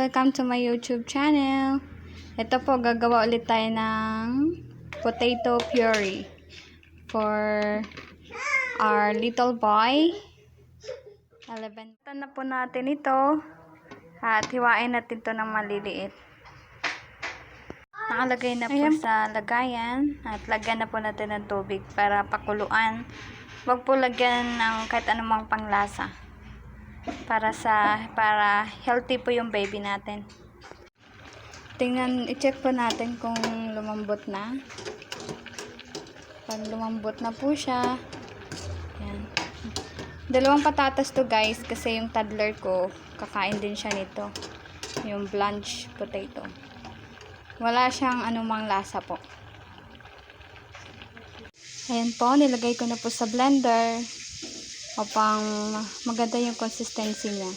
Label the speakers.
Speaker 1: Welcome to my YouTube channel. Ito po, gagawa ulit tayo ng potato puree for our little boy. 11. Ito na po natin ito at hiwain natin ito ng maliliit. Nakalagay na po sa lagayan at lagyan na po natin ng tubig para pakuluan. Huwag po lagyan ng kahit anumang panglasa. Para healthy po yung baby natin. I-check po natin kung lumambot na. Pag lumambot na po siya, yan. 2 patatas to guys, kasi yung toddler ko, kakain din siya nito. Yung blanch potato. Wala siyang anumang lasa po. Ayan po, nilagay ko na po sa blender upang maganda yung consistency niya.